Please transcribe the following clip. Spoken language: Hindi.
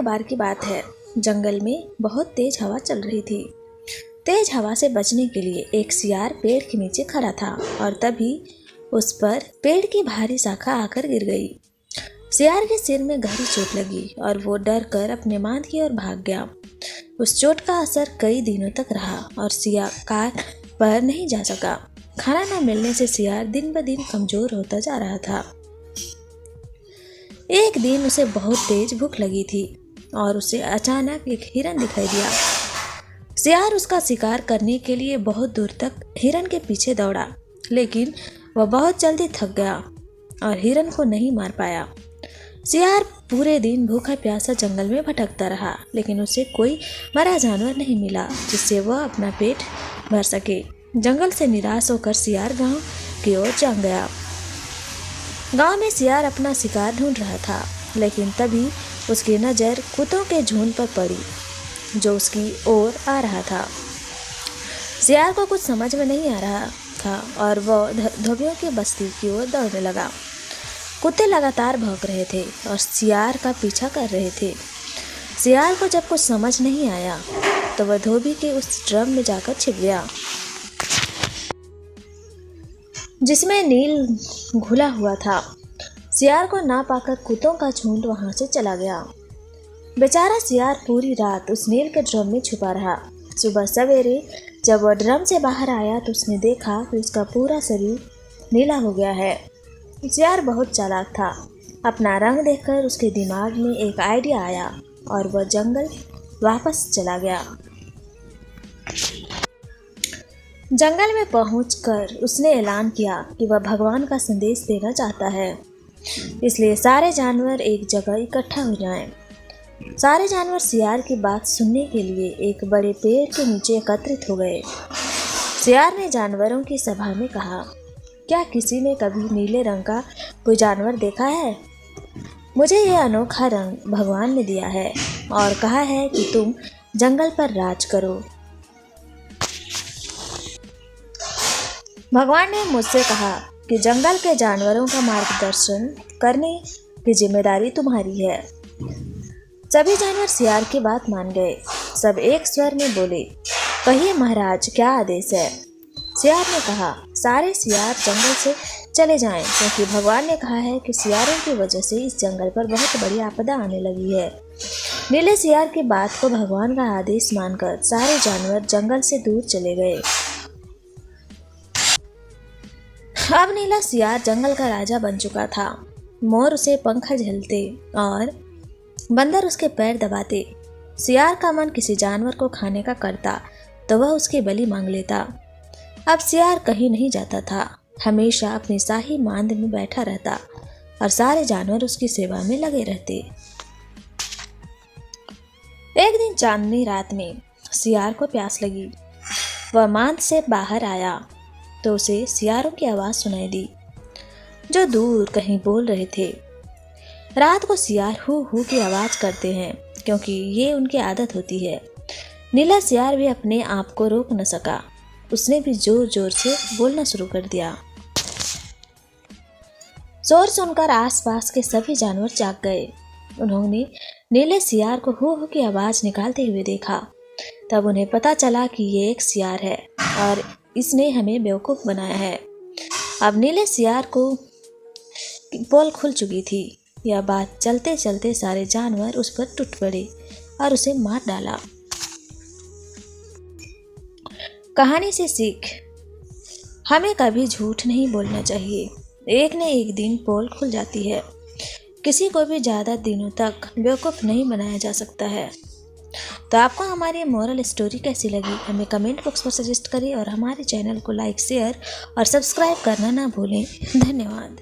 बार की बात है। जंगल में बहुत तेज हवा चल रही थी। तेज हवा से बचने के लिए एक सियार पेड़ के नीचे खड़ा था और तभी उस पर पेड़ की भारी शाखा आकर गिर गई। सियार के सिर में गहरी चोट लगी और वो डर कर अपने मांद की ओर भाग गया। उस चोट का असर कई दिनों तक रहा और शिकार पर नहीं जा सका। खाना न मिलने से सियार दिन ब दिन कमजोर होता जा रहा था। एक दिन उसे बहुत तेज भूख लगी थी और उसे अचानक एक हिरन दिखाई दिया। सियार उसका शिकार करने के लिए बहुत दूर तक हिरन के पीछे दौड़ा, लेकिन वह बहुत जल्दी थक गया और हिरन को नहीं मार पाया। सियार पूरे दिन भूखा प्यासा जंगल में भटकता रहा, लेकिन उसे कोई मरा जानवर नहीं मिला जिससे वह अपना पेट भर सके। जंगल से निराश होकर सियार गांव की ओर जा गया। गांव में सियार अपना शिकार ढूंढ रहा था, लेकिन तभी उसकी नज़र कुत्तों के झुंड पर पड़ी जो उसकी ओर आ रहा था। सियार को कुछ समझ में नहीं आ रहा था और वह धोबियों की बस्ती की ओर दौड़ने लगा। कुत्ते लगातार भौंक रहे थे और सियार का पीछा कर रहे थे। सियार को जब कुछ समझ नहीं आया तो वह धोबी के उस ड्रम में जाकर छिप गया जिसमें नील घुला हुआ था। सियार को ना पाकर कुत्तों का झुंड वहां से चला गया। बेचारा सियार पूरी रात उस नील के ड्रम में छुपा रहा। सुबह सवेरे जब वह ड्रम से बाहर आया तो उसने देखा कि उसका पूरा शरीर नीला हो गया है। सियार बहुत चालाक था। अपना रंग देखकर उसके दिमाग में एक आइडिया आया और वह जंगल वापस चला गया। जंगल में पहुंचकर उसने ऐलान किया कि वह भगवान का संदेश देना चाहता है, इसलिए सारे जानवर एक जगह इकट्ठा हो जाएं। सारे जानवर सियार की बात सुनने के लिए एक बड़े पेड़ के नीचे एकत्रित हो गए। सियार ने जानवरों की सभा में कहा, क्या किसी ने कभी नीले रंग का कोई जानवर देखा है? मुझे यह अनोखा रंग भगवान ने दिया है और कहा है कि तुम जंगल पर राज करो। भगवान ने मुझसे कहा कि जंगल के जानवरों का मार्गदर्शन करने की जिम्मेदारी तुम्हारी है। सभी जानवर सियार की बात मान गए। सब एक स्वर में बोले, कहिए महाराज, क्या आदेश है? सियार ने कहा, सारे सियार जंगल से चले जाएं, क्योंकि भगवान ने कहा है कि सियारों की वजह से इस जंगल पर बहुत बड़ी आपदा आने लगी है। नीले सियार की बात को भगवान का आदेश मानकर सारे जानवर जंगल से दूर चले गए। अब नीला सियार जंगल का राजा बन चुका था। मोर उसे पंखा झलते और बंदर उसके पैर दबाते। सियार का मन किसी जानवर को खाने का करता तो वह उसकी बलि मांग लेता। अब सियार कहीं नहीं जाता था, हमेशा अपनी शाही मांद में बैठा रहता और सारे जानवर उसकी सेवा में लगे रहते। एक दिन चांदनी रात में सियार को प्यास लगी। वह मांद से बाहर आया तो उसे सियारों की आवाज़ सुनाई दी जो दूर कहीं बोल रहे थे। रात को सियार हू हू की आवाज़ करते हैं क्योंकि ये उनकी आदत होती है। नीला सियार भी अपने आप को रोक न सका, उसने भी जोर जोर से बोलना शुरू कर दिया। शोर सुनकर आसपास के सभी जानवर जाग गए। उन्होंने नीले सियार को हू हू की आवाज़ निकालते हुए देखा। तब उन्हें पता चला कि ये एक सियार है और इसने हमें बेवकूफ़ बनाया है। अब नीले सियार को पोल खुल चुकी थी। यह बात चलते चलते सारे जानवर उस पर टूट पड़े और उसे मार डाला। कहानी से सीख, हमें कभी झूठ नहीं बोलना चाहिए। एक न एक दिन पोल खुल जाती है। किसी को भी ज़्यादा दिनों तक बेवकूफ़ नहीं बनाया जा सकता है। तो आपको हमारी मोरल स्टोरी कैसी लगी हमें कमेंट बॉक्स पर सजेस्ट करें और हमारे चैनल को लाइक, शेयर और सब्सक्राइब करना ना भूलें। धन्यवाद।